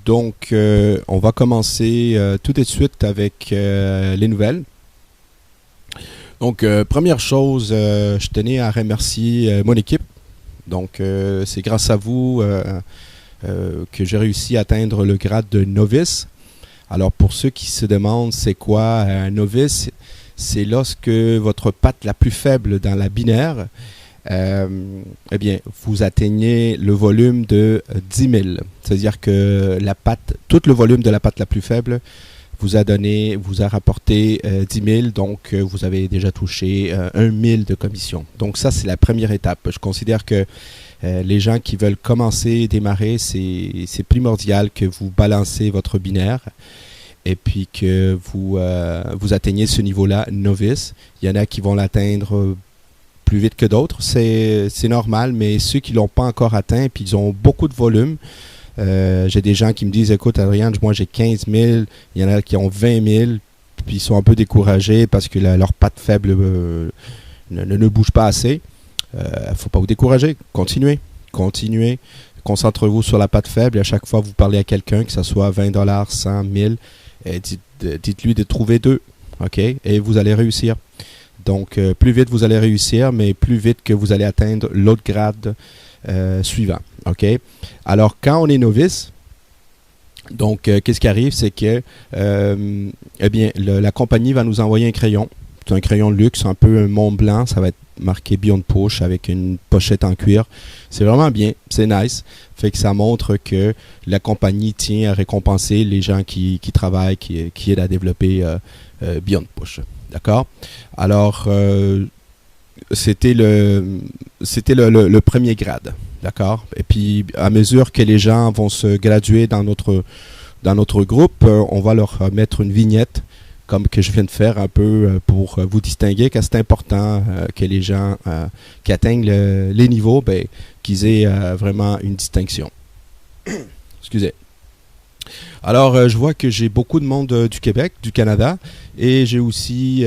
Donc, on va commencer tout de suite avec les nouvelles. Donc, première chose, je tenais à remercier mon équipe. Donc, c'est grâce à vous que j'ai réussi à atteindre le grade de novice. Alors, pour ceux qui se demandent c'est quoi un novice, c'est lorsque votre patte la plus faible dans la binaire, eh bien, vous atteignez le volume de 10 000. C'est-à-dire que tout le volume de la patte la plus faible vous a rapporté 10 000, donc vous avez déjà touché 1 000 de commission. Donc ça, c'est la première étape. Je considère que les gens qui veulent démarrer, c'est primordial que vous balancez votre binaire et puis que vous atteignez ce niveau-là novice. Il y en a qui vont l'atteindre plus vite que d'autres, c'est normal, mais ceux qui ne l'ont pas encore atteint, puis ils ont beaucoup de volume. J'ai des gens qui me disent, écoute Adrien, moi j'ai 15 000, il y en a qui ont 20 000, puis ils sont un peu découragés parce que leur patte faible ne bouge pas assez. Il ne faut pas vous décourager, continuez. Concentrez-vous sur la patte faible et à chaque fois que vous parlez à quelqu'un, que ce soit 20 $, 100, 1000, dites-lui de trouver 2, ok? Et vous allez réussir. Donc, plus vite vous allez réussir, mais plus vite que vous allez atteindre l'autre grade suivant. OK? Alors, quand on est novice, donc, qu'est-ce qui arrive? C'est que eh bien, la compagnie va nous envoyer un crayon. C'est un crayon de luxe, un peu un Mont Blanc. Ça va être marqué Beyond Push avec une pochette en cuir. C'est vraiment bien. C'est nice. Fait que ça montre que la compagnie tient à récompenser les gens qui travaillent, qui aident à développer Beyond Push. D'accord? Alors, c'était le premier grade. D'accord? Et puis, à mesure que les gens vont se graduer dans notre groupe, on va leur mettre une vignette, comme que je viens de faire un peu pour vous distinguer, car c'est important que les gens qui atteignent les niveaux, qu'ils aient vraiment une distinction. Excusez. Alors, je vois que j'ai beaucoup de monde du Québec, du Canada, et j'ai aussi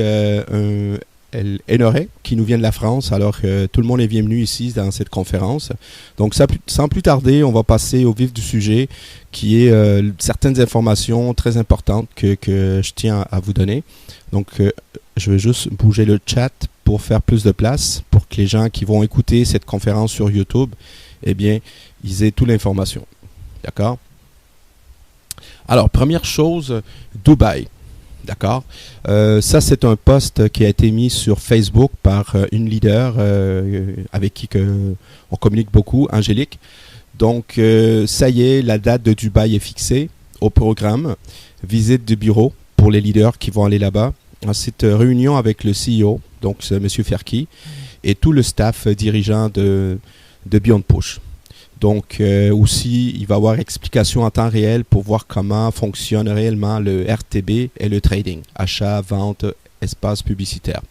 Honoré qui nous vient de la France. Alors, tout le monde est bienvenu ici dans cette conférence. Donc, sans plus tarder, on va passer au vif du sujet, qui est certaines informations très importantes que je tiens à vous donner. Donc, je vais juste bouger le chat pour faire plus de place, pour que les gens qui vont écouter cette conférence sur YouTube, eh bien, ils aient toute l'information. D'accord? Alors, première chose, Dubaï. D'accord? Ça, c'est un post qui a été mis sur Facebook par une leader avec qui on communique beaucoup, Angélique. Donc, ça y est, la date de Dubaï est fixée au programme. Visite du bureau pour les leaders qui vont aller là-bas. Ensuite, réunion avec le CEO, donc c'est M. Ferki, et tout le staff dirigeant de Beyond Push. Donc, aussi, il va y avoir explication en temps réel pour voir comment fonctionne réellement le RTB et le trading, achat, vente, espace publicitaire.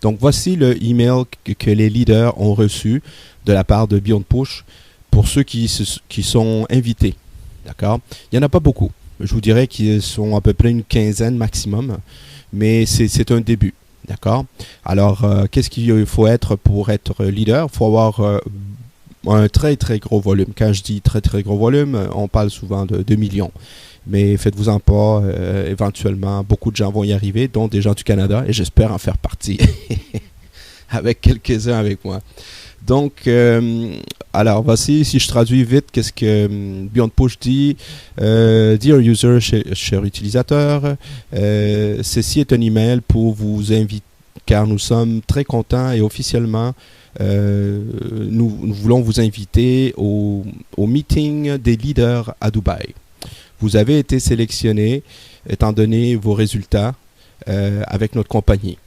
Donc, voici le email que les leaders ont reçu de la part de Beyond Push pour ceux qui sont invités. D'accord? Il n'y en a pas beaucoup. Je vous dirais qu'ils sont à peu près une quinzaine maximum, mais c'est un début. D'accord? Alors, qu'est-ce qu'il faut être pour être leader? Il faut avoir un très très gros volume. Quand je dis très très gros volume, on parle souvent de 2 millions. Mais faites-vous-en pas, éventuellement, beaucoup de gens vont y arriver, dont des gens du Canada, et j'espère en faire partie, avec quelques-uns avec moi. Donc, alors voici, si je traduis vite, qu'est-ce que Beyond Push dit. Dear user, cher utilisateur, ceci est un email pour vous inviter, car nous sommes très contents et officiellement, nous voulons vous inviter au meeting des leaders à Dubaï. Vous avez été sélectionné étant donné vos résultats avec notre compagnie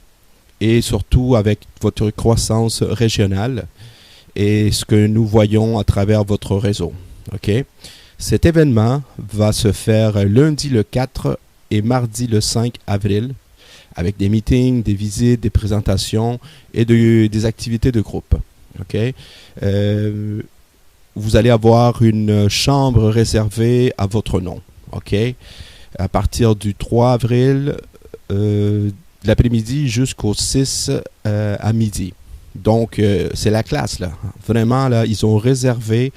et surtout avec votre croissance régionale et ce que nous voyons à travers votre réseau. Okay? Cet événement va se faire lundi le 4 et mardi le 5 avril avec des meetings, des visites, des présentations et des activités de groupe. Okay? Vous allez avoir une chambre réservée à votre nom. Okay? À partir du 3 avril, de l'après-midi jusqu'au 6 à midi. Donc, c'est la classe, là. Vraiment, là, ils ont réservé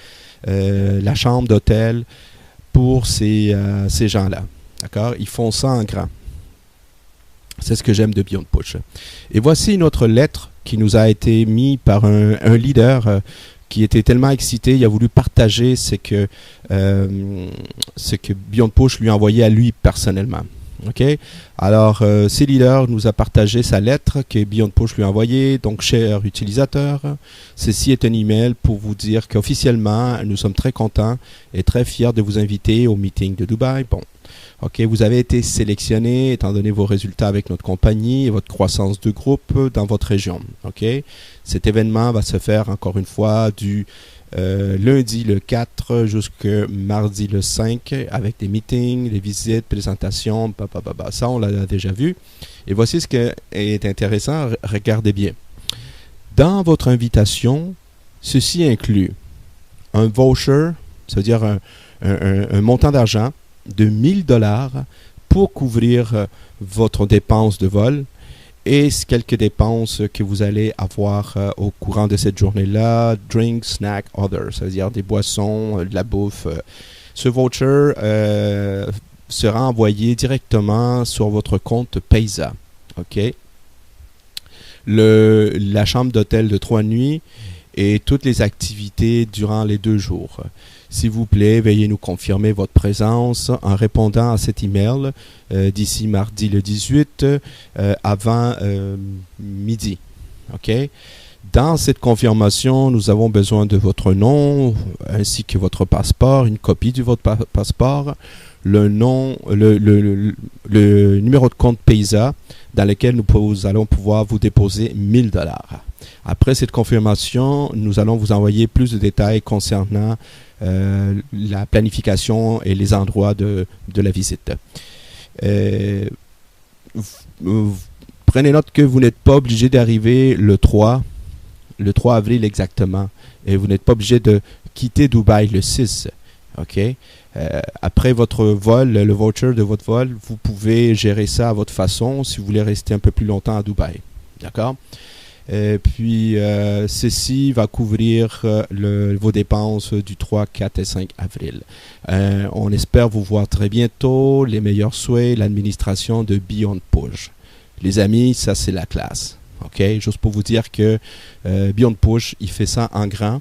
la chambre d'hôtel pour ces gens-là. D'accord? Ils font ça en grand. C'est ce que j'aime de Beyond Push. Et voici une autre lettre qui nous a été mise par un leader qui était tellement excité, il a voulu partager ce que Beyond Push lui a envoyé à lui personnellement. OK? Alors, ce leader nous a partagé sa lettre que Beyond Push lui a envoyée. Donc, cher utilisateur, ceci est un email pour vous dire qu'officiellement, nous sommes très contents et très fiers de vous inviter au meeting de Dubaï. Bon, OK, vous avez été sélectionné étant donné vos résultats avec notre compagnie et votre croissance de groupe dans votre région. OK? Cet événement va se faire encore une fois du lundi le 4 jusqu'à mardi le 5 avec des meetings, des visites, présentations, ça on l'a déjà vu. Et voici ce qui est intéressant, regardez bien. Dans votre invitation, ceci inclut un voucher, c'est-à-dire un montant d'argent de 1000 $ pour couvrir votre dépense de vol et quelques dépenses que vous allez avoir au courant de cette journée-là, drinks, snacks, others, c'est-à-dire des boissons, de la bouffe. Ce voucher sera envoyé directement sur votre compte Paysa. OK? La chambre d'hôtel de 3 nuits et toutes les activités durant les 2 jours. S'il vous plaît, veuillez nous confirmer votre présence en répondant à cet email d'ici mardi le 18 avant midi. OK? Dans cette confirmation, nous avons besoin de votre nom ainsi que votre passeport, une copie de votre passeport, le nom, le numéro de compte Paysa dans lequel nous allons pouvoir vous déposer 1000 $. Après cette confirmation, nous allons vous envoyer plus de détails concernant la planification et les endroits de la visite. Prenez note que vous n'êtes pas obligé d'arriver le 3 avril exactement, et vous n'êtes pas obligé de quitter Dubaï le 6. OK? Après votre vol, le voucher de votre vol, vous pouvez gérer ça à votre façon si vous voulez rester un peu plus longtemps à Dubaï. D'accord? Puis, ceci va couvrir vos dépenses du 3, 4 et 5 avril. On espère vous voir très bientôt. Les meilleurs souhaits, l'administration de Beyond Push. Les amis, ça c'est la classe. OK? Juste pour vous dire que Beyond Push, il fait ça en grand.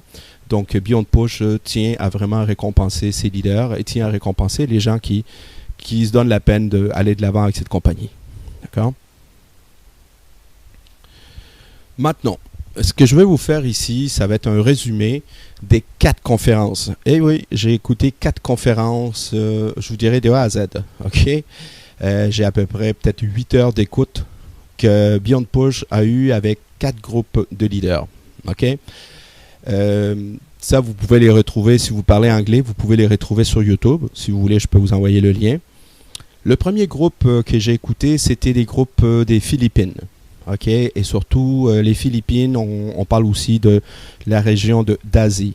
Donc, Beyond Push tient à vraiment récompenser ses leaders et tient à récompenser les gens qui se donnent la peine d'aller de l'avant avec cette compagnie. D'accord? Maintenant, ce que je vais vous faire ici, ça va être un résumé des 4 conférences. Et oui, j'ai écouté 4 conférences, je vous dirais de A à Z. OK? J'ai à peu près peut-être 8 heures d'écoute que Beyond Push a eu avec 4 groupes de leaders. OK? Ça, vous pouvez les retrouver, si vous parlez anglais, vous pouvez les retrouver sur YouTube. Si vous voulez, je peux vous envoyer le lien. Le premier groupe que j'ai écouté, c'était des groupes des Philippines. OK? Et surtout, les Philippines, on parle aussi de la région d'Asie.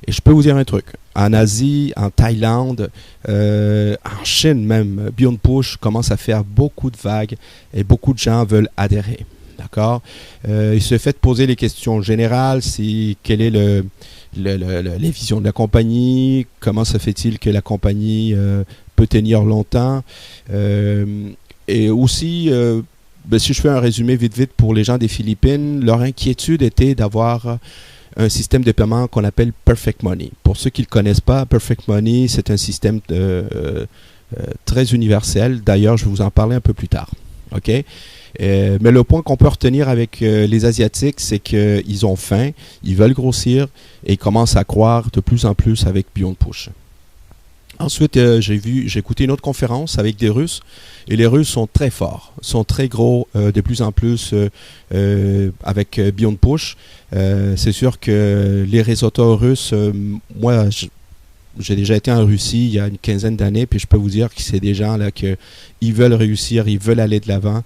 Et je peux vous dire un truc. En Asie, en Thaïlande, en Chine même, Beyond Push commence à faire beaucoup de vagues et beaucoup de gens veulent adhérer. D'accord? Il se fait poser les questions générales, quelle est les visions de la compagnie, comment se fait-il que la compagnie peut tenir longtemps, et aussi, si je fais un résumé vite pour les gens des Philippines, leur inquiétude était d'avoir un système de paiement qu'on appelle Perfect Money. Pour ceux qui ne le connaissent pas, Perfect Money, c'est un système très universel. D'ailleurs, je vais vous en parler un peu plus tard. OK? Mais le point qu'on peut retenir avec les Asiatiques, c'est qu'ils ont faim, ils veulent grossir et ils commencent à croire de plus en plus avec Beyond Push. Ensuite, j'ai écouté une autre conférence avec des Russes et les Russes sont très forts, sont très gros de plus en plus avec Beyond Push. C'est sûr que les réseauteurs russes, moi, j'ai déjà été en Russie il y a une quinzaine d'années, puis je peux vous dire que c'est des gens là ils veulent réussir, ils veulent aller de l'avant.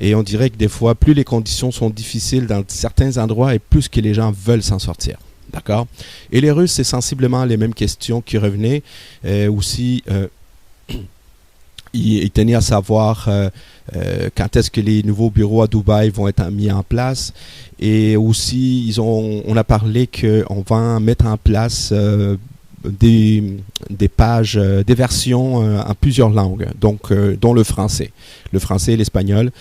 Et on dirait que des fois, plus les conditions sont difficiles dans certains endroits et plus que les gens veulent s'en sortir. D'accord? Et les Russes, c'est sensiblement les mêmes questions qui revenaient. Aussi, ils tenaient à savoir quand est-ce que les nouveaux bureaux à Dubaï vont être mis en place. Et aussi, on a parlé qu'on va mettre en place des pages, des versions en plusieurs langues, donc dont le français, l'espagnol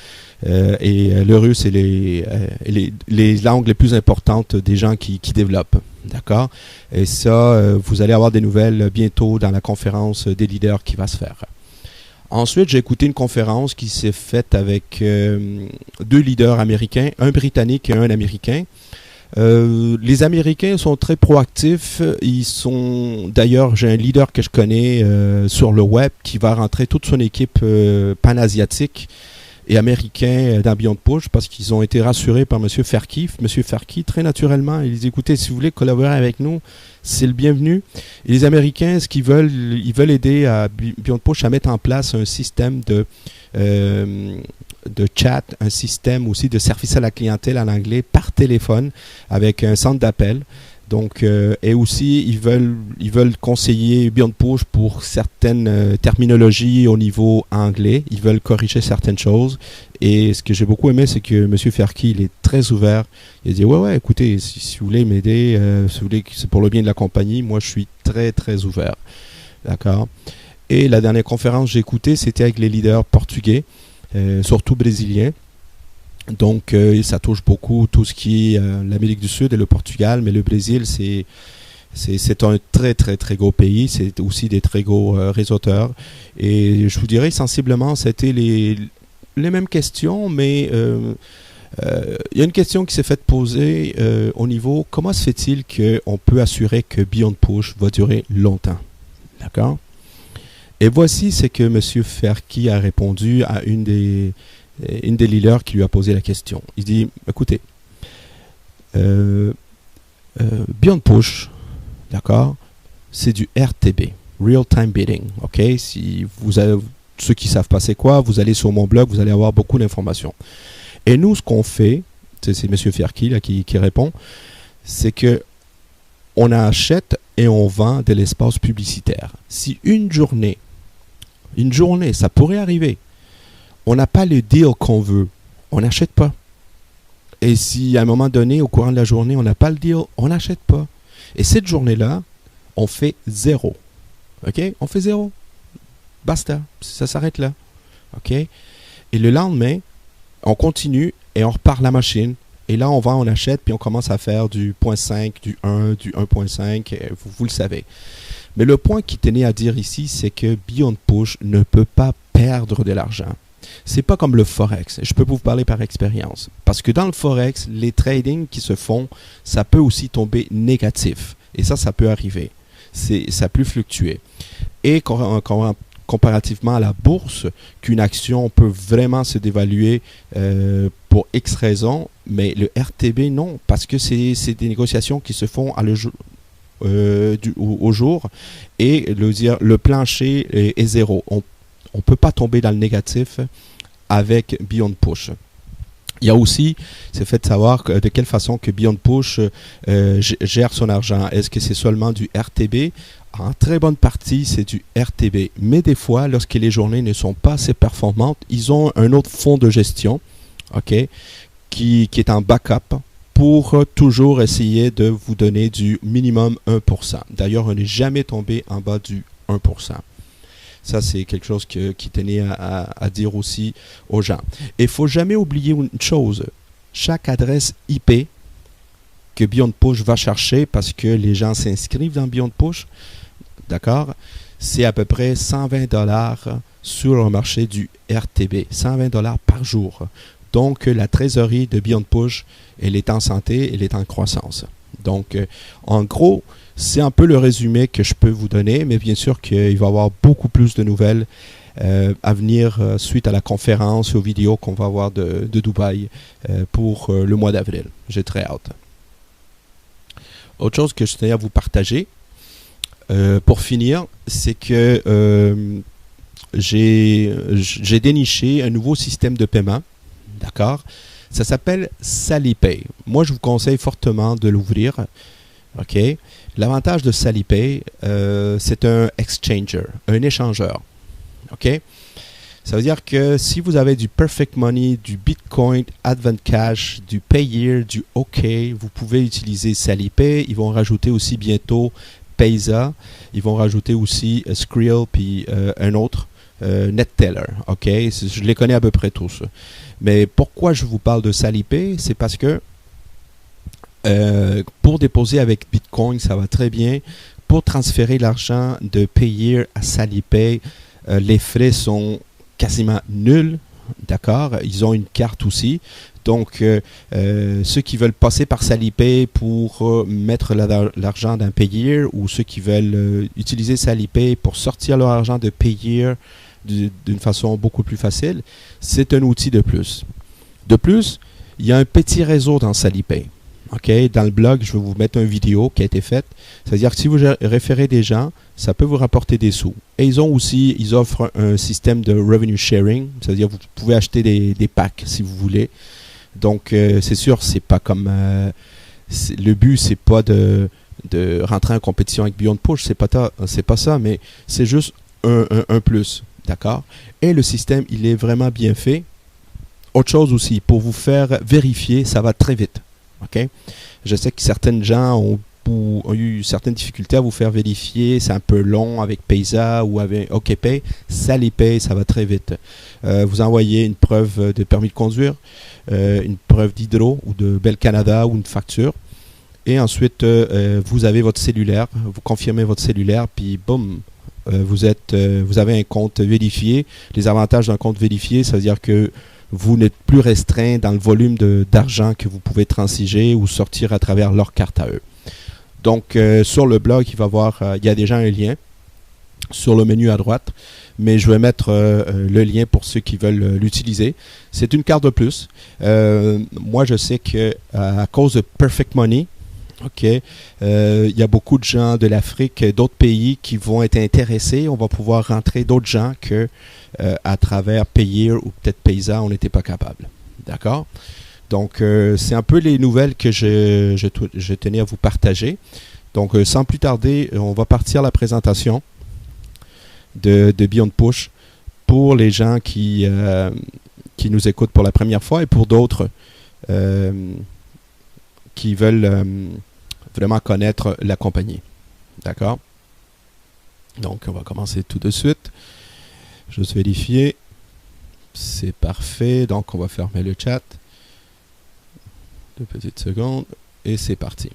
et le russe et les langues les plus importantes des gens qui développent. D'accord? Et ça, vous allez avoir des nouvelles bientôt dans la conférence des leaders qui va se faire. Ensuite, j'ai écouté une conférence qui s'est faite avec deux leaders américains, un britannique et un américain. Les Américains sont très proactifs. D'ailleurs, j'ai un leader que je connais sur le web qui va rentrer toute son équipe panasiatique et américain dans Beyond Push parce qu'ils ont été rassurés par M. Ferki. M. Ferki, très naturellement, il dit écoutez, si vous voulez collaborer avec nous, c'est le bienvenu. Et les Américains, ce qu'ils veulent, ils veulent aider à Beyond Push à mettre en place un système de chat, un système aussi de service à la clientèle en anglais par téléphone avec un centre d'appel. Donc, et aussi, ils veulent conseiller Beyond Push pour certaines terminologies au niveau anglais. Ils veulent corriger certaines choses. Et ce que j'ai beaucoup aimé, c'est que M. Ferki, il est très ouvert. Il a dit, ouais, écoutez, si vous voulez m'aider, si vous voulez que c'est pour le bien de la compagnie, moi, je suis très, très ouvert. D'accord? Et la dernière conférence que j'ai écoutée, c'était avec les leaders portugais, surtout brésiliens. Donc, ça touche beaucoup tout ce qui est l'Amérique du Sud et le Portugal, mais le Brésil, c'est un très, très, très gros pays. C'est aussi des très gros réseauteurs. Et je vous dirais, sensiblement, c'était les mêmes questions, mais il y a une question qui s'est faite poser au niveau, comment se fait-il qu'on peut assurer que Beyond Push va durer longtemps? D'accord? Et voici ce que M. Ferki a répondu à une des leaders qui lui a posé la question. Il dit, écoutez, Beyond Push, d'accord, c'est du RTB, Real Time Bidding, ok? Si vous avez, ceux qui savent pas c'est quoi, vous allez sur mon blog, vous allez avoir beaucoup d'informations. Et nous, ce qu'on fait, c'est M. Ferki là, qui répond, c'est que on achète et on vend de l'espace publicitaire. Si une journée, ça pourrait arriver, on n'a pas le deal qu'on veut, on n'achète pas. Et si à un moment donné, au courant de la journée, on n'a pas le deal, on n'achète pas. Et cette journée-là, on fait 0. OK? On fait 0. Basta. Ça s'arrête là. OK? Et le lendemain, on continue et on repart la machine. Et là, on va, on achète, puis on commence à faire du 0.5, du 1, du 1.5. Vous le savez. Mais le point qui tenait à dire ici, c'est que Beyond Push ne peut pas perdre de l'argent. C'est pas comme le Forex. Je peux vous parler par expérience. Parce que dans le Forex, les tradings qui se font, ça peut aussi tomber négatif. Et ça peut arriver. Ça peut fluctuer. Et comparativement à la bourse, qu'une action peut vraiment se dévaluer pour X raisons, mais le RTB, non. Parce que c'est des négociations qui se font au jour. Et le plancher est 0. On ne peut pas tomber dans le négatif avec Beyond Push. Il y a aussi, c'est fait de savoir de quelle façon que Beyond Push gère son argent. Est-ce que c'est seulement du RTB? En très bonne partie, c'est du RTB. Mais des fois, lorsque les journées ne sont pas assez performantes, ils ont un autre fonds de gestion, ok, qui est en backup pour toujours essayer de vous donner du minimum 1%. D'ailleurs, on n'est jamais tombé en bas du 1%. Ça, c'est quelque chose qui tenait à dire aussi aux gens. Et il ne faut jamais oublier une chose. Chaque adresse IP que Beyond Push va chercher, parce que les gens s'inscrivent dans Beyond Push, d'accord, c'est à peu près 120 $ sur le marché du RTB. 120 $ par jour. Donc, la trésorerie de Beyond Push, elle est en santé, elle est en croissance. Donc, en gros, c'est un peu le résumé que je peux vous donner, mais bien sûr qu'il va y avoir beaucoup plus de nouvelles à venir suite à la conférence et aux vidéos qu'on va avoir de Dubaï pour le mois d'avril. J'ai très hâte. Autre chose que je tenais à vous partager, pour finir, c'est que j'ai déniché un nouveau système de paiement. D'accord? Ça s'appelle SaliPay. Moi, je vous conseille fortement de l'ouvrir. OK? L'avantage de SaliPay, c'est un exchanger, un échangeur. OK? Ça veut dire que si vous avez du Perfect Money, du Bitcoin, Advent Cash, du Payeer, du OK, vous pouvez utiliser SaliPay. Ils vont rajouter aussi bientôt Paysa, ils vont rajouter aussi Skrill puis un autre, NetTeller. OK? Je les connais à peu près tous. Mais pourquoi je vous parle de SaliPay? C'est parce que pour déposer avec Bitcoin, ça va très bien. Pour transférer l'argent de Payeer à SaliPay, les frais sont quasiment nuls. D'accord? Ils ont une carte aussi. Donc, ceux qui veulent passer par SaliPay pour mettre l'argent d'un Payeer ou ceux qui veulent utiliser SaliPay pour sortir leur argent de Payeer d'une façon beaucoup plus facile, c'est un outil de plus. De plus, il y a un petit réseau dans SaliPay. Okay? Dans le blog, je vais vous mettre une vidéo qui a été faite. C'est-à-dire que si vous référez des gens, ça peut vous rapporter des sous. Et ils offrent un système de revenue sharing. C'est-à-dire que vous pouvez acheter des packs si vous voulez. Donc, c'est sûr, c'est pas comme... le but, c'est pas de rentrer en compétition avec Beyond Push. C'est pas ça, mais c'est juste un plus. D'accord? Et le système, il est vraiment bien fait. Autre chose aussi, pour vous faire vérifier, ça va très vite. OK? Je sais que certains gens ont eu certaines difficultés à vous faire vérifier. C'est un peu long avec Paysa ou avec OKPay. SaliPay, ça va très vite. Vous envoyez une preuve de permis de conduire, une preuve d'Hydro ou de Bell Canada ou une facture. Et ensuite, vous avez votre cellulaire. Vous confirmez votre cellulaire, puis boum, vous avez un compte vérifié. Les avantages d'un compte vérifié, ça veut dire que vous n'êtes plus restreint dans le volume d'argent que vous pouvez transiger ou sortir à travers leur carte à eux. Donc, sur le blog, il y a déjà un lien sur le menu à droite, mais je vais mettre le lien pour ceux qui veulent l'utiliser. C'est une carte de plus. Moi, je sais que à cause de Perfect Money, OK, il y a beaucoup de gens de l'Afrique et d'autres pays qui vont être intéressés. On va pouvoir rentrer d'autres gens que à travers Payeer ou peut-être Paysa, on n'était pas capable. D'accord? Donc, c'est un peu les nouvelles que je tenais à vous partager. Donc, sans plus tarder, on va partir à la présentation de Beyond Push pour les gens qui nous écoutent pour la première fois et pour d'autres qui veulent vraiment connaître la compagnie. D'accord? Donc, on va commencer tout de suite. Juste vérifier. C'est parfait. Donc, on va fermer le chat. 2 petites secondes. Et c'est parti.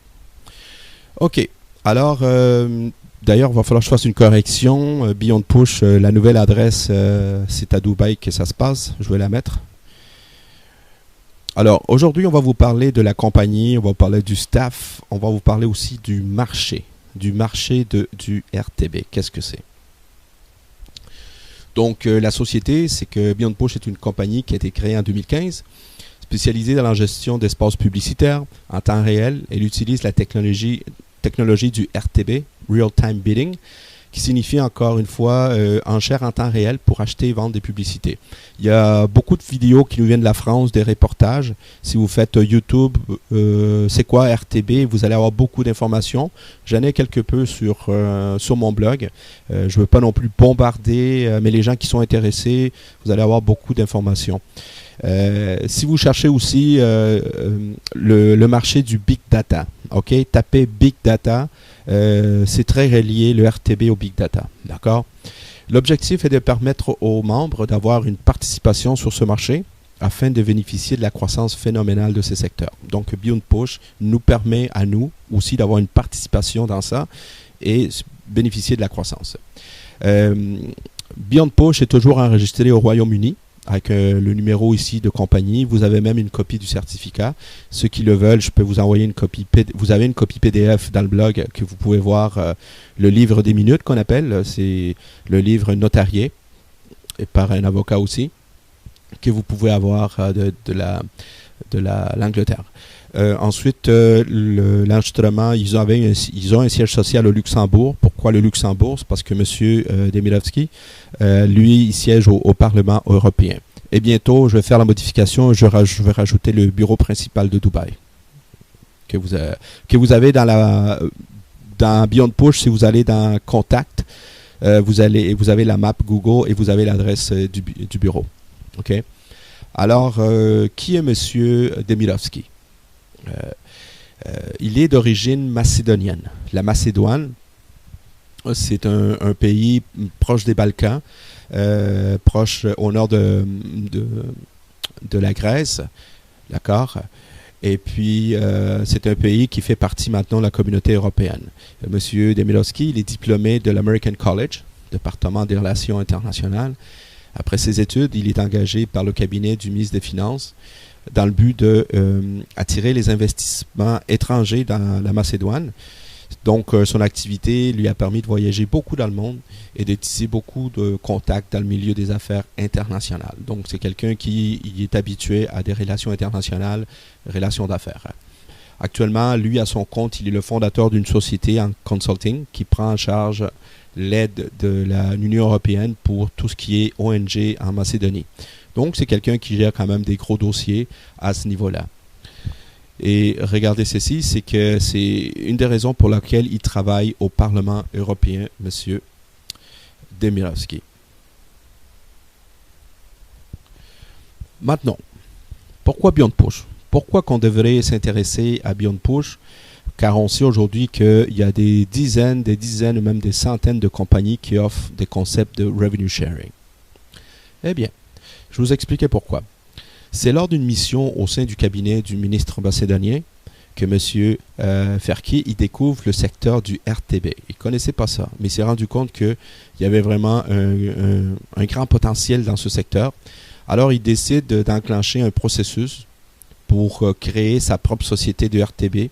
OK. Alors, d'ailleurs, il va falloir que je fasse une correction. Beyond Push, la nouvelle adresse, c'est à Dubaï que ça se passe. Je vais la mettre. Alors, aujourd'hui, on va vous parler de la compagnie, on va vous parler du staff, on va vous parler aussi du marché du RTB. Qu'est-ce que c'est? Donc, la société, c'est que Beyond Push est une compagnie qui a été créée en 2015, spécialisée dans la gestion d'espaces publicitaires en temps réel. Elle utilise la technologie du RTB, Real Time Bidding, qui signifie encore une fois enchère en temps réel pour acheter et vendre des publicités. Il y a beaucoup de vidéos qui nous viennent de la France, des reportages. Si vous faites YouTube, c'est quoi RTB, vous allez avoir beaucoup d'informations. J'en ai quelque peu sur mon blog. Je ne veux pas non plus bombarder, mais les gens qui sont intéressés, vous allez avoir beaucoup d'informations. Si vous cherchez aussi le marché du Big Data, ok, tapez Big Data. C'est très relié le RTB au Big Data. D'accord? L'objectif est de permettre aux membres d'avoir une participation sur ce marché afin de bénéficier de la croissance phénoménale de ces secteurs. Donc, Beyond Push nous permet à nous aussi d'avoir une participation dans ça et bénéficier de la croissance. Beyond Push est toujours enregistré au Royaume-Uni avec le numéro ici de compagnie. Vous avez même une copie du certificat. Ceux qui le veulent, je peux vous envoyer une copie. Vous avez une copie PDF dans le blog que vous pouvez voir. Le livre des minutes qu'on appelle, c'est le livre notarié et par un avocat aussi que vous pouvez avoir de l'Angleterre. Ensuite, l'enregistrement, ils ont un siège social au Luxembourg. Pourquoi le Luxembourg? C'est parce que M. Demirovski, lui, il siège au Parlement européen. Et bientôt, je vais faire la modification. Je vais rajouter le bureau principal de Dubaï que vous avez dans Beyond Push. Si vous allez dans Contact, vous avez la map Google et vous avez l'adresse du bureau. OK? Alors, qui est M. Demirovski? Il est d'origine macédonienne. La Macédoine, C'est un pays proche des Balkans, proche au nord de la Grèce, d'accord? Et puis, c'est un pays qui fait partie maintenant de la communauté européenne. Monsieur Demirovski, il est diplômé de l'American College, département des relations internationales. Après ses études, il est engagé par le cabinet du ministre des Finances dans le but d'attirer les investissements étrangers dans la Macédoine. Donc, son activité lui a permis de voyager beaucoup dans le monde et de tisser beaucoup de contacts dans le milieu des affaires internationales. Donc, c'est quelqu'un qui est habitué à des relations internationales, relations d'affaires. Actuellement, lui, à son compte, il est le fondateur d'une société en consulting qui prend en charge l'aide de l'Union européenne pour tout ce qui est ONG en Macédonie. Donc, c'est quelqu'un qui gère quand même des gros dossiers à ce niveau-là. Et regardez ceci, c'est que c'est une des raisons pour laquelle il travaille au Parlement européen, M. Demirovski. Maintenant, pourquoi Beyond Push? Pourquoi qu'on devrait s'intéresser à Beyond Push? Car on sait aujourd'hui qu'il y a des dizaines, même des centaines de compagnies qui offrent des concepts de revenue sharing. Eh bien, je vous expliquer pourquoi. C'est lors d'une mission au sein du cabinet du ministre macédonien que M. Ferki il découvre le secteur du RTB. Il ne connaissait pas ça, mais il s'est rendu compte qu'il y avait vraiment un grand potentiel dans ce secteur. Alors, il décide d'enclencher un processus pour créer sa propre société de RTB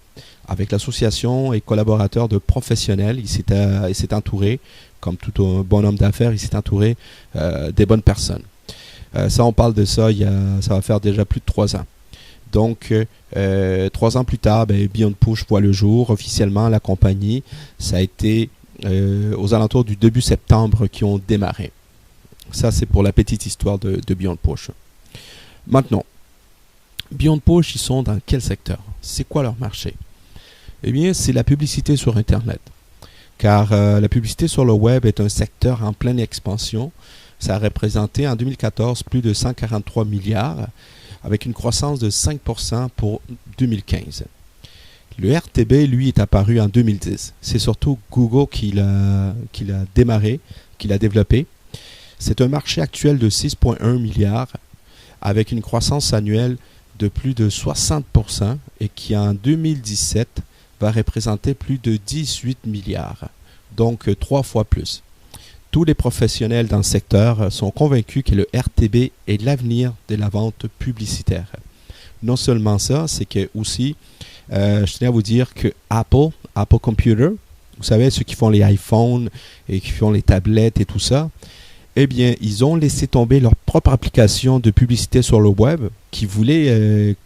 avec l'association et collaborateurs de professionnels. Il s'est entouré, comme tout un bon homme d'affaires, il s'est entouré des bonnes personnes. Ça, on parle de ça, ça va faire déjà plus de 3 ans. Donc, 3 ans plus tard, Beyond Push voit le jour. Officiellement, la compagnie, ça a été aux alentours du début septembre qui ont démarré. Ça, c'est pour la petite histoire de Beyond Push. Maintenant, Beyond Push, ils sont dans quel secteur? C'est quoi leur marché? Eh bien, c'est la publicité sur Internet. Car la publicité sur le web est un secteur en pleine expansion. Ça a représenté en 2014 plus de 143 milliards, avec une croissance de 5% pour 2015. Le RTB, lui, est apparu en 2010. C'est surtout Google qui l'a démarré, qui l'a développé. C'est un marché actuel de 6,1 milliards, avec une croissance annuelle de plus de 60% et qui, en 2017, va représenter plus de 18 milliards, donc 3 fois plus. Tous les professionnels dans le secteur sont convaincus que le RTB est l'avenir de la vente publicitaire. Non seulement ça, c'est que aussi, je tenais à vous dire que Apple Computer, vous savez, ceux qui font les iPhones et qui font les tablettes et tout ça, eh bien, ils ont laissé tomber leur propre application de publicité sur le web qui voulait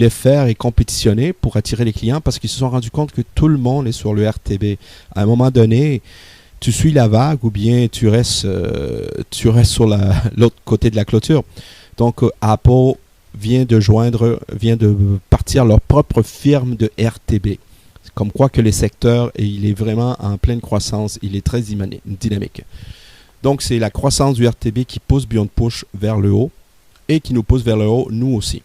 faire et compétitionner pour attirer les clients parce qu'ils se sont rendus compte que tout le monde est sur le RTB. À un moment donné, tu suis la vague ou bien tu restes sur l'autre côté de la clôture. Donc, Apple vient de partir leur propre firme de RTB. Comme quoi que le secteur, il est vraiment en pleine croissance, il est très dynamique. Donc, c'est la croissance du RTB qui pousse Beyond Push vers le haut et qui nous pousse vers le haut, nous aussi.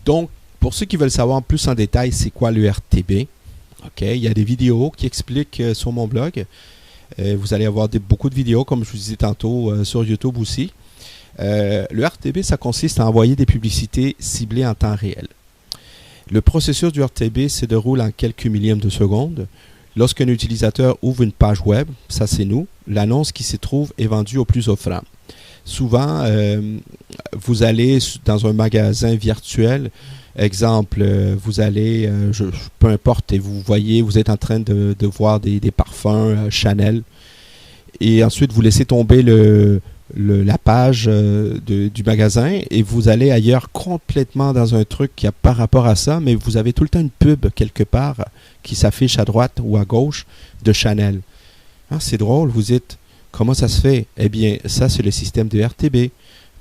Donc, pour ceux qui veulent savoir plus en détail, c'est quoi le RTB? Okay, il y a des vidéos qui expliquent sur mon blog. Vous allez avoir beaucoup de vidéos, comme je vous disais tantôt, sur YouTube aussi. Le RTB, ça consiste à envoyer des publicités ciblées en temps réel. Le processus du RTB se déroule en quelques millièmes de seconde. Lorsqu'un utilisateur ouvre une page web, ça c'est nous, l'annonce qui s'y trouve est vendue au plus offrant. Souvent, vous allez dans un magasin virtuel. Exemple, vous allez, peu importe, et vous êtes en train de voir des parfums Chanel. Et ensuite, vous laissez tomber la page du magasin et vous allez ailleurs complètement dans un truc qui n'a pas rapport à ça, mais vous avez tout le temps une pub quelque part qui s'affiche à droite ou à gauche de Chanel. Ah, c'est drôle, vous dites, comment ça se fait? Eh bien, ça, c'est le système de RTB.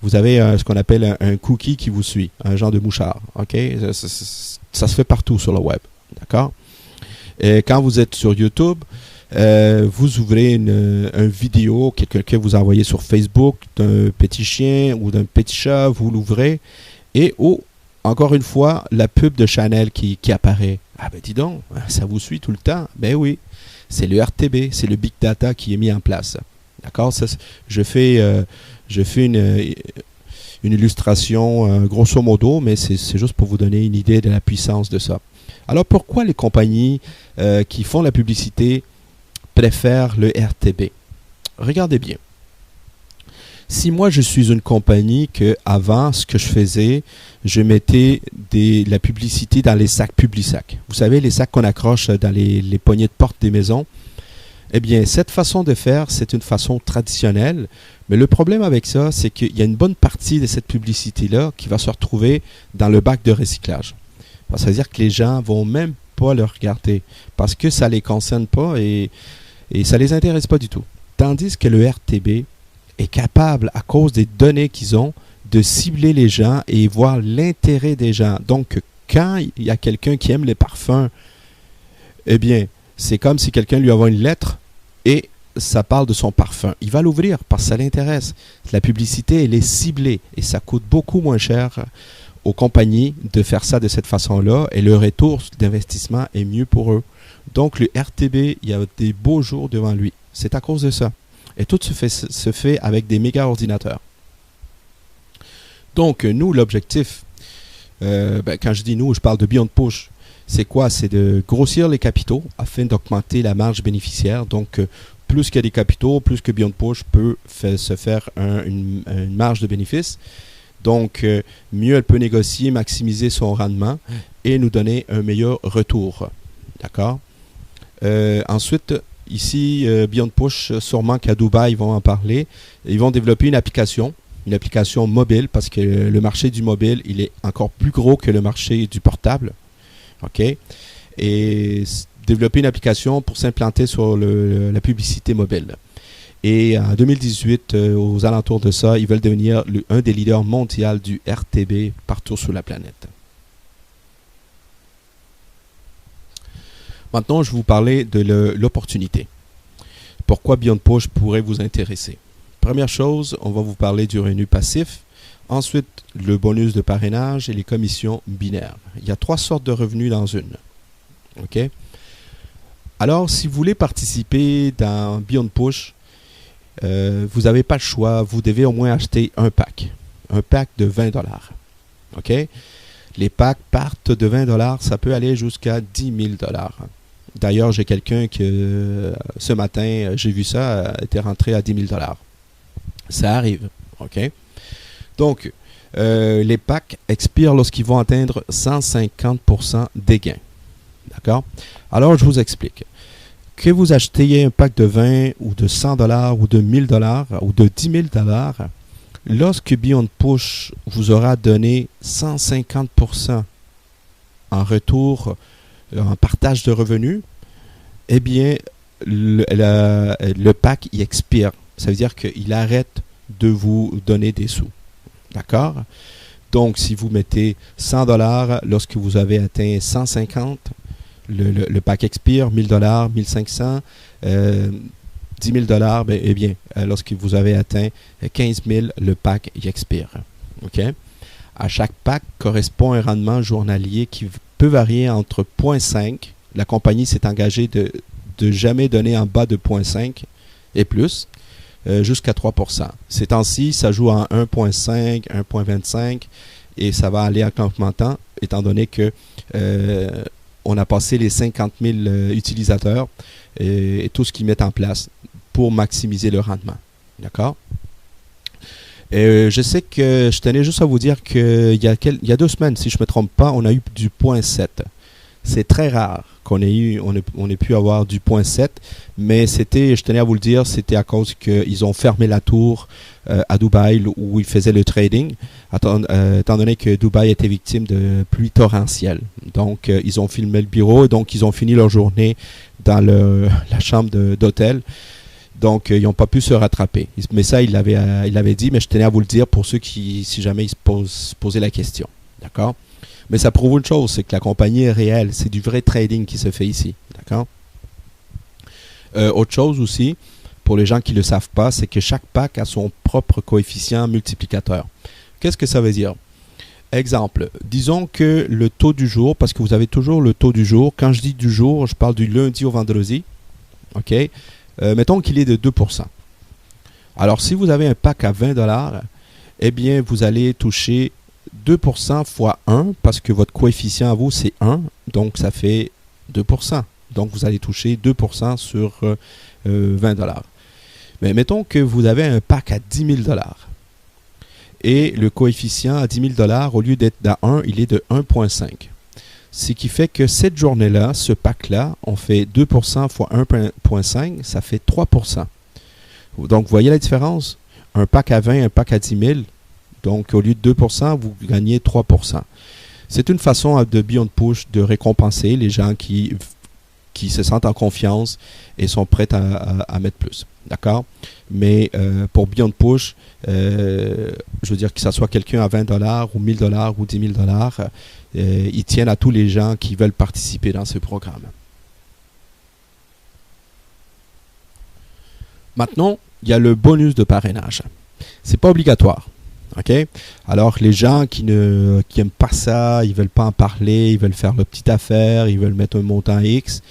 Vous avez ce qu'on appelle un cookie qui vous suit, un genre de mouchard. Okay? Ça se fait partout sur le web. D'accord? Et quand vous êtes sur YouTube, vous ouvrez une vidéo que quelqu'un vous a envoyée sur Facebook d'un petit chien ou d'un petit chat, vous l'ouvrez et encore une fois, la pub de Chanel qui apparaît. Ah ben dis donc, ça vous suit tout le temps. Ben oui, C'est le RTB, c'est le Big Data qui est mis en place. D'accord? Je fais une illustration grosso modo, mais c'est juste pour vous donner une idée de la puissance de ça. Alors pourquoi les compagnies qui font la publicité préfèrent le RTB? Regardez bien. Si moi je suis une compagnie que avant ce que je faisais, je mettais la publicité dans les sacs Publisac. Vous savez, les sacs qu'on accroche dans les poignées de porte des maisons. Eh bien, cette façon de faire, c'est une façon traditionnelle. Mais le problème avec ça, c'est qu'il y a une bonne partie de cette publicité-là qui va se retrouver dans le bac de recyclage. Ça veut dire que les gens vont même pas le regarder parce que ça les concerne pas et ça les intéresse pas du tout. Tandis que le RTB est capable, à cause des données qu'ils ont, de cibler les gens et voir l'intérêt des gens. Donc, quand il y a quelqu'un qui aime les parfums, eh bien, c'est comme si quelqu'un lui envoie une lettre et ça parle de son parfum. Il va l'ouvrir parce que ça l'intéresse. La publicité, elle est ciblée et ça coûte beaucoup moins cher aux compagnies de faire ça de cette façon-là et le retour d'investissement est mieux pour eux. Donc, le RTB, il y a des beaux jours devant lui. C'est à cause de ça. Et tout se fait avec des méga-ordinateurs. Donc, nous, l'objectif, quand je dis nous, je parle de Beyond Push. C'est quoi? C'est de grossir les capitaux afin d'augmenter la marge bénéficiaire. Donc, plus qu'il y a des capitaux, plus que Beyond Push peut se faire une marge de bénéfice. Donc, mieux elle peut négocier, maximiser son rendement et nous donner un meilleur retour. D'accord? Ensuite, ici, Beyond Push, sûrement qu'à Dubaï, ils vont en parler. Ils vont développer une application mobile, parce que le marché du mobile, il est encore plus gros que le marché du portable. OK? Et développer une application pour s'implanter sur la publicité mobile. Et en 2018, aux alentours de ça, ils veulent devenir un des leaders mondiaux du RTB partout sur la planète. Maintenant, je vais vous parler de l'opportunité. Pourquoi Beyond Push pourrait vous intéresser? Première chose, on va vous parler du revenu passif. Ensuite, le bonus de parrainage et les commissions binaires. Il y a 3 sortes de revenus dans une. OK? Alors, si vous voulez participer dans Beyond Push, vous n'avez pas le choix. Vous devez au moins acheter un pack. Un pack de 20 $. OK? Les packs partent de 20 $. Ça peut aller jusqu'à 10 000 $. D'ailleurs, j'ai quelqu'un que ce matin, j'ai vu ça, était rentré à 10 000 $. Ça arrive. OK? Donc, les packs expirent lorsqu'ils vont atteindre 150% des gains. D'accord? Alors, je vous explique. Que vous achetiez un pack de 20 ou de 100 $ ou de 1000 $ ou de 10 000 $, lorsque Beyond Push vous aura donné 150% en retour, en partage de revenus, eh bien, le pack il expire. Ça veut dire qu'il arrête de vous donner des sous. D'accord? Donc, si vous mettez 100 $, lorsque vous avez atteint 150, le pack expire, 1000 $, 1500, 10 000 $, eh bien, lorsque vous avez atteint 15 000, le pack il expire. OK? À chaque pack correspond un rendement journalier qui peut varier entre 0,5. La compagnie s'est engagée de jamais donner en bas de 0,5 et plus, jusqu'à 3%. Ces temps-ci, ça joue en 1,5, 1,25 et ça va aller en augmentant, étant donné que on a passé les 50 000 utilisateurs et tout ce qu'ils mettent en place pour maximiser le rendement. D'accord? Je sais que je tenais juste à vous dire qu'il y a 2 semaines, si je ne me trompe pas, on a eu du 0,7. C'est très rare qu'on ait pu avoir du 0,7, mais je tenais à vous le dire, c'était à cause qu'ils ont fermé la tour à Dubaï où ils faisaient le trading, étant donné que Dubaï était victime de pluie torrentielle. Donc, ils ont filmé le bureau et donc ils ont fini leur journée dans la chambre d'hôtel. Donc, ils n'ont pas pu se rattraper. Mais ça, il l'avait dit, mais je tenais à vous le dire pour ceux qui, si jamais ils se posaient la question. D'accord? Mais ça prouve une chose, c'est que la compagnie est réelle. C'est du vrai trading qui se fait ici. D'accord? Autre chose aussi, pour les gens qui ne le savent pas, c'est que chaque pack a son propre coefficient multiplicateur. Qu'est-ce que ça veut dire? Exemple, disons que le taux du jour, parce que vous avez toujours le taux du jour. Quand je dis du jour, je parle du lundi au vendredi. OK? Mettons qu'il est de 2%. Alors, si vous avez un pack à 20$, eh bien, vous allez toucher 2% fois 1 parce que votre coefficient à vous, c'est 1. Donc, ça fait 2%. Donc, vous allez toucher 2% sur 20$. Mais mettons que vous avez un pack à 10 000$. Et le coefficient à 10 000$, au lieu d'être à 1, il est de 1,5. Ce qui fait que cette journée-là, ce pack-là, on fait 2% fois 1,5, ça fait 3%. Donc, vous voyez la différence? Un pack à 20, un pack à 10 000. Donc, au lieu de 2%, vous gagnez 3%. C'est une façon de Beyond Push de récompenser les gens qui se sentent en confiance et sont prêts à mettre plus. D'accord? Mais pour Beyond Push, je veux dire que ce soit quelqu'un à 20$ ou 1000$ ou 10 000$, ils tiennent à tous les gens qui veulent participer dans ce programme. Maintenant, il y a le bonus de parrainage. C'est pas obligatoire. OK? Alors, les gens qui aiment pas ça, ils veulent pas en parler, ils veulent faire leur petite affaire, ils veulent mettre un montant X,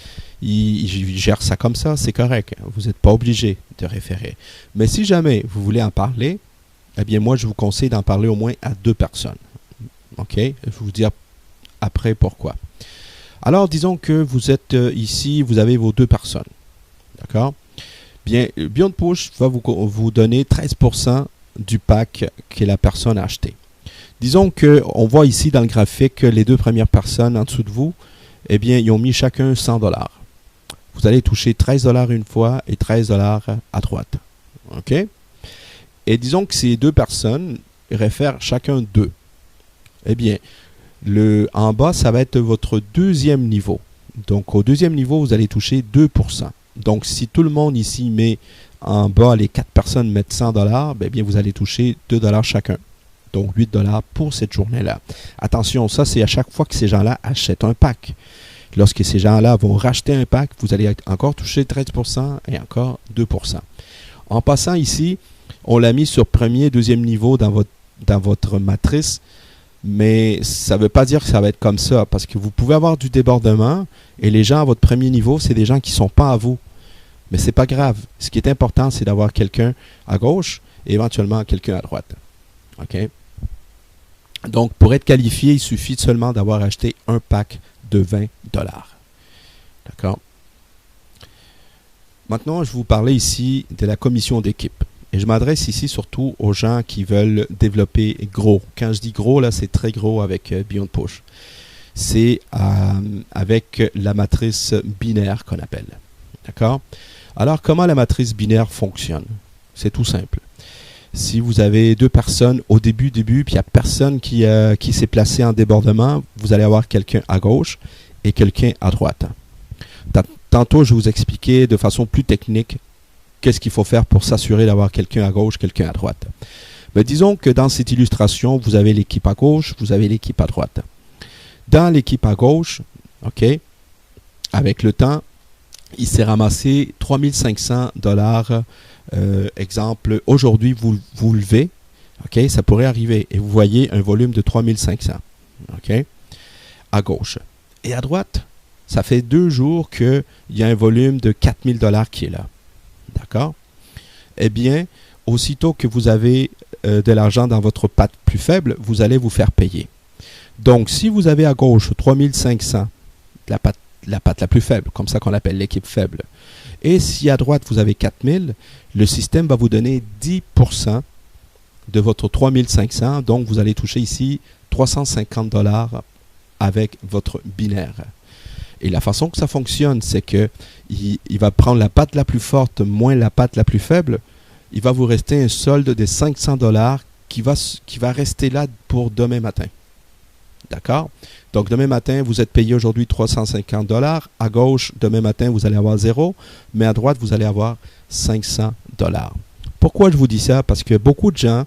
ils gèrent ça comme ça, c'est correct. Vous n'êtes pas obligé de référer. Mais si jamais vous voulez en parler, eh bien, moi, je vous conseille d'en parler au moins à 2 personnes. OK? Je vais vous dire après pourquoi. Alors, disons que vous êtes ici, vous avez vos 2 personnes. D'accord? Bien, Beyond Push va vous donner 13% du pack que la personne a acheté. Disons qu'on voit ici dans le graphique que les 2 premières personnes en dessous de vous, eh bien, ils ont mis chacun 100$. Vous allez toucher 13$ une fois et 13$ à droite. OK? Et disons que ces 2 personnes réfèrent chacun 2. Eh bien, en bas, ça va être votre deuxième niveau. Donc, au deuxième niveau, vous allez toucher 2%. Donc, si tout le monde ici met en bas, les 4 personnes mettent 100$, bien, vous allez toucher 2$ chacun. Donc, 8$ pour cette journée-là. Attention, ça, c'est à chaque fois que ces gens-là achètent un pack. Lorsque ces gens-là vont racheter un pack, vous allez encore toucher 13% et encore 2%. En passant ici, on l'a mis sur premier, deuxième niveau dans votre matrice, mais ça ne veut pas dire que ça va être comme ça, parce que vous pouvez avoir du débordement et les gens à votre premier niveau, c'est des gens qui ne sont pas à vous. Mais ce n'est pas grave. Ce qui est important, c'est d'avoir quelqu'un à gauche et éventuellement quelqu'un à droite. OK? Donc, pour être qualifié, il suffit seulement d'avoir acheté un pack de 20$. D'accord? Maintenant, je vais vous parler ici de la commission d'équipe. Et je m'adresse ici surtout aux gens qui veulent développer gros. Quand je dis gros, là, c'est très gros avec Beyond Push. C'est avec la matrice binaire qu'on appelle. D'accord? Alors, comment la matrice binaire fonctionne? C'est tout simple. Si vous avez 2 personnes au début, puis il n'y a personne qui s'est placé en débordement, vous allez avoir quelqu'un à gauche et quelqu'un à droite. Tantôt, je vous expliquais de façon plus technique qu'est-ce qu'il faut faire pour s'assurer d'avoir quelqu'un à gauche, quelqu'un à droite. Mais disons que dans cette illustration, vous avez l'équipe à gauche, vous avez l'équipe à droite. Dans l'équipe à gauche, OK, avec le temps, il s'est ramassé 3500$. Exemple, aujourd'hui, vous levez, OK, ça pourrait arriver, et vous voyez un volume de 3500$, OK, à gauche. Et à droite, ça fait 2 jours qu'il y a un volume de 4000$ qui est là. D'accord? Eh bien, aussitôt que vous avez de l'argent dans votre patte plus faible, vous allez vous faire payer. Donc, si vous avez à gauche 3500, la patte la plus faible, comme ça qu'on l'appelle l'équipe faible, et si à droite vous avez 4000, le système va vous donner 10% de votre 3500, donc vous allez toucher ici 350$ avec votre binaire. Et la façon que ça fonctionne, c'est que il va prendre la patte la plus forte moins la patte la plus faible. Il va vous rester un solde de 500$ qui va rester là pour demain matin. D'accord? Donc, demain matin, vous êtes payé aujourd'hui 350$. À gauche, demain matin, vous allez avoir 0. Mais à droite, vous allez avoir 500$. Pourquoi je vous dis ça? Parce que beaucoup de gens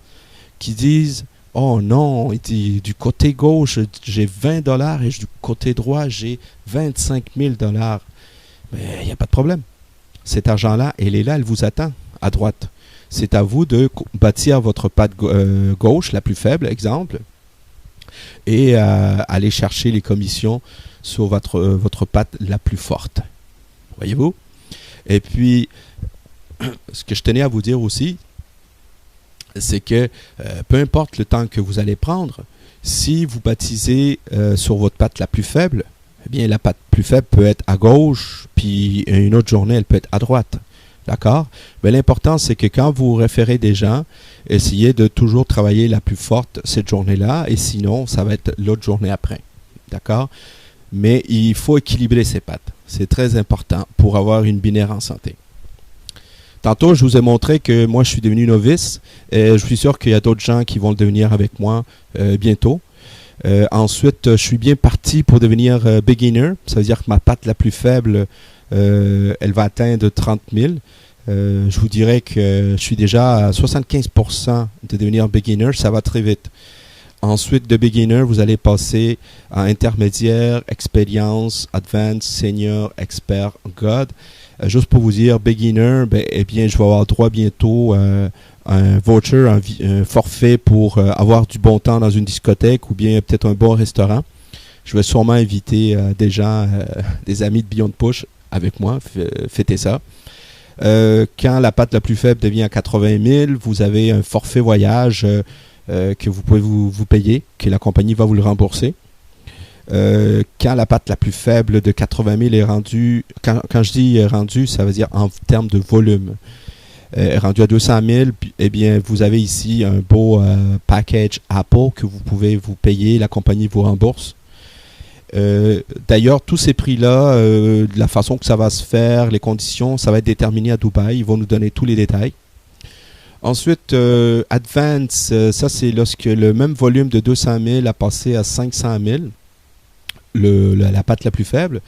qui disent « Oh non, du côté gauche, j'ai 20$ et du côté droit, j'ai 25 000$. » Mais il n'y a pas de problème. Cet argent-là, elle est là, elle vous attend à droite. C'est à vous de bâtir votre patte gauche, la plus faible, exemple, et aller chercher les commissions sur votre patte la plus forte. Voyez-vous? Et puis, ce que je tenais à vous dire aussi, c'est que peu importe le temps que vous allez prendre, si vous baptisez sur votre patte la plus faible, eh bien la patte plus faible peut être à gauche, puis une autre journée, elle peut être à droite. D'accord? Mais l'important, c'est que quand vous référez des gens, essayez de toujours travailler la plus forte cette journée-là, et sinon, ça va être l'autre journée après. D'accord? Mais il faut équilibrer ses pattes. C'est très important pour avoir une binaire en santé. Tantôt, je vous ai montré que moi, je suis devenu novice, et je suis sûr qu'il y a d'autres gens qui vont le devenir avec moi bientôt. Ensuite, je suis bien parti pour devenir beginner. Ça veut dire que ma patte la plus faible, elle va atteindre 30 000. Je vous dirais que je suis déjà à 75% de devenir beginner. Ça va très vite. Ensuite, de beginner, vous allez passer à intermédiaire, expérience, advanced, senior, expert, god. Juste pour vous dire, beginner, eh bien, je vais avoir droit bientôt un voucher, un forfait pour avoir du bon temps dans une discothèque ou bien peut-être un bon restaurant. Je vais sûrement inviter des gens, des amis de Beyond Push avec moi, fêter ça. Quand la patte la plus faible devient à 80 000, vous avez un forfait voyage que vous pouvez vous payer, que la compagnie va vous le rembourser. Quand la patte la plus faible de 80 000 est rendue, quand je dis rendue, ça veut dire en termes de volume. Rendu à 200 000, eh bien, vous avez ici un beau package Apple que vous pouvez vous payer, la compagnie vous rembourse. D'ailleurs, tous ces prix-là, la façon que ça va se faire, les conditions, ça va être déterminé à Dubaï. Ils vont nous donner tous les détails. Ensuite, Advance, ça c'est lorsque le même volume de 200 000 a passé à 500 000, la patte la plus faible.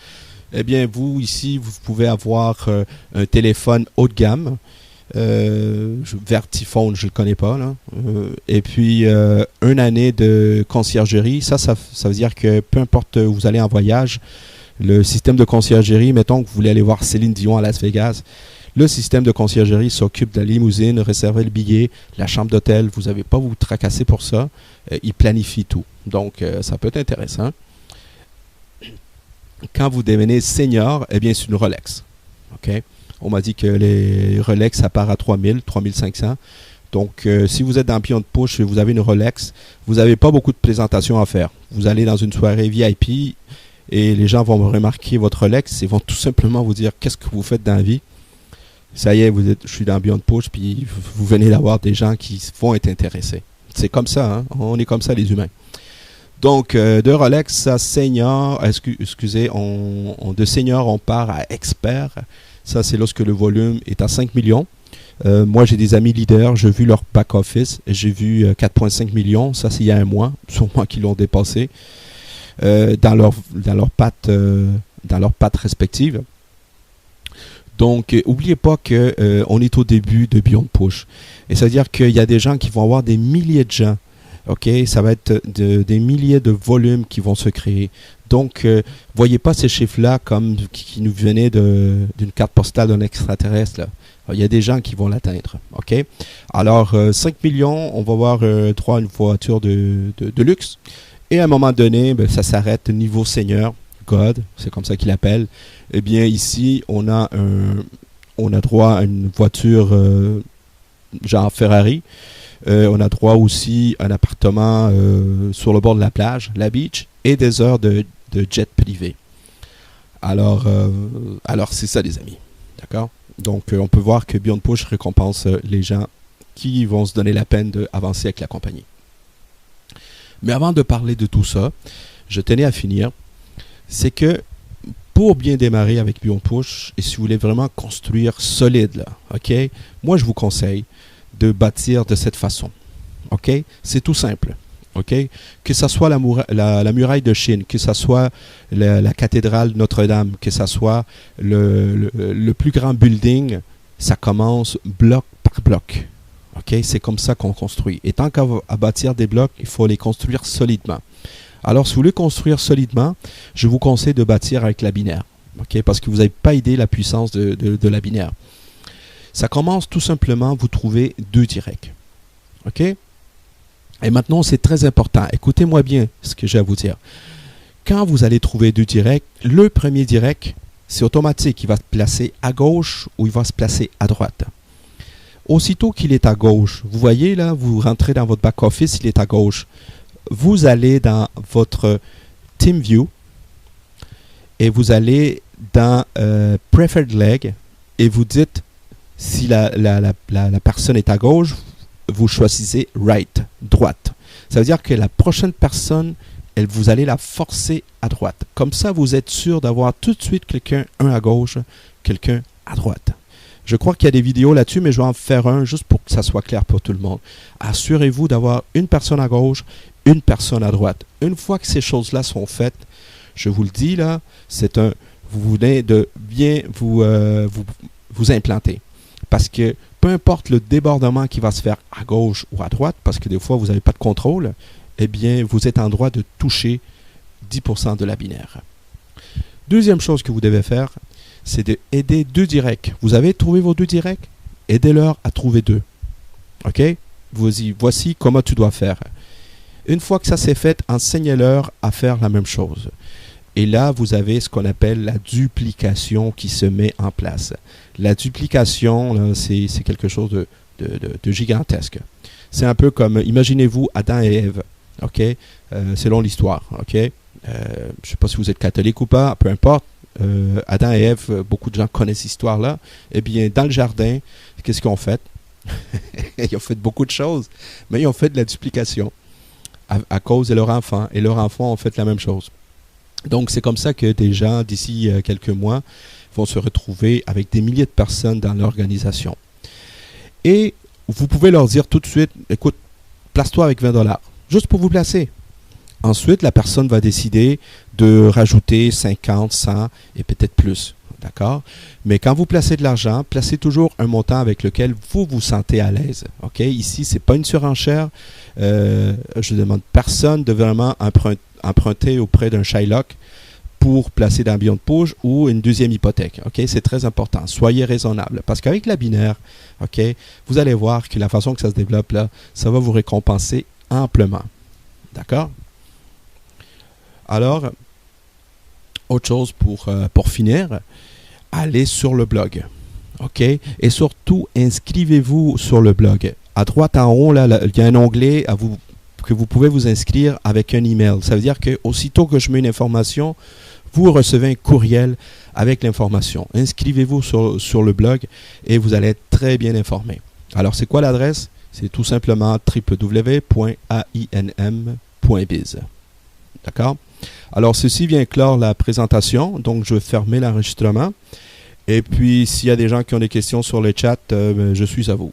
Eh bien, vous, ici, vous pouvez avoir un téléphone haut de gamme. Vertiphone, je ne le connais pas. Là. Et puis, une année de conciergerie. Ça veut dire que peu importe où vous allez en voyage, le système de conciergerie, mettons que vous voulez aller voir Céline Dion à Las Vegas, le système de conciergerie s'occupe de la limousine, réserver le billet, la chambre d'hôtel. Vous n'avez pas à vous tracasser pour ça. Il planifie tout. Donc, ça peut être intéressant. Quand vous devenez senior, eh bien, c'est une Rolex. OK? On m'a dit que les Rolex, ça part à 3000, 3500. Donc, si vous êtes dans Beyond Push et vous avez une Rolex, vous n'avez pas beaucoup de présentations à faire. Vous allez dans une soirée VIP et les gens vont remarquer votre Rolex et vont tout simplement vous dire qu'est-ce que vous faites dans la vie. Ça y est, je suis dans Beyond Push, puis vous venez d'avoir des gens qui vont être intéressés. C'est comme ça, hein? On est comme ça les humains. Donc, de Rolex à senior, excusez, de senior, on part à expert. Ça, c'est lorsque le volume est à 5 millions. Moi, j'ai des amis leaders, j'ai vu leur back-office, j'ai vu 4,5 millions. Ça, c'est il y a un mois, sûrement qu'ils l'ont dépassé dans leurs pattes respectives. Donc, n'oubliez pas qu'on est au début de Beyond Push. Et ça veut dire qu'il y a des gens qui vont avoir des milliers de gens. OK, ça va être des milliers de volumes qui vont se créer. Donc, voyez pas ces chiffres-là comme qui nous venaient d'une carte postale d'un extraterrestre. Là. Alors, il y a des gens qui vont l'atteindre. OK? Alors, 5 millions, on va voir une voiture de luxe. Et à un moment donné, ça s'arrête niveau seigneur, God, c'est comme ça qu'il l'appelle. Eh bien, ici, on a droit à une voiture genre Ferrari. On a droit aussi à un appartement sur le bord de la plage, la beach, et des heures de jet privé. Alors c'est ça, les amis. D'accord? Donc, on peut voir que Beyond Push récompense les gens qui vont se donner la peine d'avancer avec la compagnie. Mais avant de parler de tout ça, je tenais à finir. C'est que pour bien démarrer avec Beyond Push, et si vous voulez vraiment construire solide, là, OK? Moi, je vous conseille de bâtir de cette façon. OK? C'est tout simple. OK? Que ce soit la muraille de Chine, que ce soit la cathédrale Notre-Dame, que ce soit le plus grand building, ça commence bloc par bloc. OK? C'est comme ça qu'on construit. Et tant qu'à bâtir des blocs, il faut les construire solidement. Alors, si vous voulez construire solidement, je vous conseille de bâtir avec la binaire. OK? Parce que vous n'avez pas idée la puissance de la binaire. Ça commence tout simplement, vous trouvez 2 directs. OK? Et maintenant, c'est très important. Écoutez-moi bien ce que j'ai à vous dire. Quand vous allez trouver 2 directs, le premier direct, c'est automatique. Il va se placer à gauche ou il va se placer à droite. Aussitôt qu'il est à gauche, vous voyez là, vous rentrez dans votre back-office, il est à gauche. Vous allez dans votre TeamView et vous allez dans Preferred Leg et vous dites si la personne est à gauche, vous choisissez right, droite. Ça veut dire que la prochaine personne, vous allez la forcer à droite. Comme ça, vous êtes sûr d'avoir tout de suite quelqu'un, un à gauche, quelqu'un à droite. Je crois qu'il y a des vidéos là-dessus, mais je vais en faire un juste pour que ça soit clair pour tout le monde. Assurez-vous d'avoir une personne à gauche, une personne à droite. Une fois que ces choses-là sont faites, je vous le dis là, vous venez de bien vous implanter. Parce que peu importe le débordement qui va se faire à gauche ou à droite, parce que des fois vous n'avez pas de contrôle, eh bien vous êtes en droit de toucher 10% de la binaire. Deuxième chose que vous devez faire, c'est d'aider deux directs. Vous avez trouvé vos deux directs? Aidez-leur à trouver deux. OK? Voici comment tu dois faire. Une fois que ça c'est fait, enseignez-leur à faire la même chose. Et là, vous avez ce qu'on appelle la duplication qui se met en place. La duplication, c'est quelque chose de gigantesque. C'est un peu comme, imaginez-vous Adam et Ève, OK? Selon l'histoire, OK? Je ne sais pas si vous êtes catholique ou pas, peu importe. Adam et Ève, beaucoup de gens connaissent cette histoire-là. Eh bien, dans le jardin, qu'est-ce qu'ils ont fait? Ils ont fait beaucoup de choses, mais ils ont fait de la duplication à cause de leur enfant. Et leurs enfants ont fait la même chose. Donc, c'est comme ça que des gens, d'ici quelques mois, vont se retrouver avec des milliers de personnes dans l'organisation. Et vous pouvez leur dire tout de suite, écoute, place-toi avec $20, juste pour vous placer. Ensuite, la personne va décider de rajouter 50, 100 et peut-être plus. D'accord? Mais quand vous placez de l'argent, placez toujours un montant avec lequel vous vous sentez à l'aise. OK? Ici, ce n'est pas une surenchère. Je demande personne de vraiment emprunter auprès d'un Shylock pour placer dans Beyond Push ou une deuxième hypothèque. OK? C'est très important. Soyez raisonnable. Parce qu'avec la binaire, OK, vous allez voir que la façon que ça se développe là, ça va vous récompenser amplement. D'accord? Alors, autre chose pour finir, allez sur le blog. OK? Et surtout, inscrivez-vous sur le blog. À droite en haut, là, il y a un onglet que vous pouvez vous inscrire avec un email. Ça veut dire que aussitôt que je mets une information, vous recevez un courriel avec l'information. Inscrivez-vous sur le blog et vous allez être très bien informé. Alors, c'est quoi l'adresse? C'est tout simplement www.ainem.biz. D'accord? Alors, ceci vient clore la présentation. Donc, je vais fermer l'enregistrement. Et puis, s'il y a des gens qui ont des questions sur le chat, je suis à vous.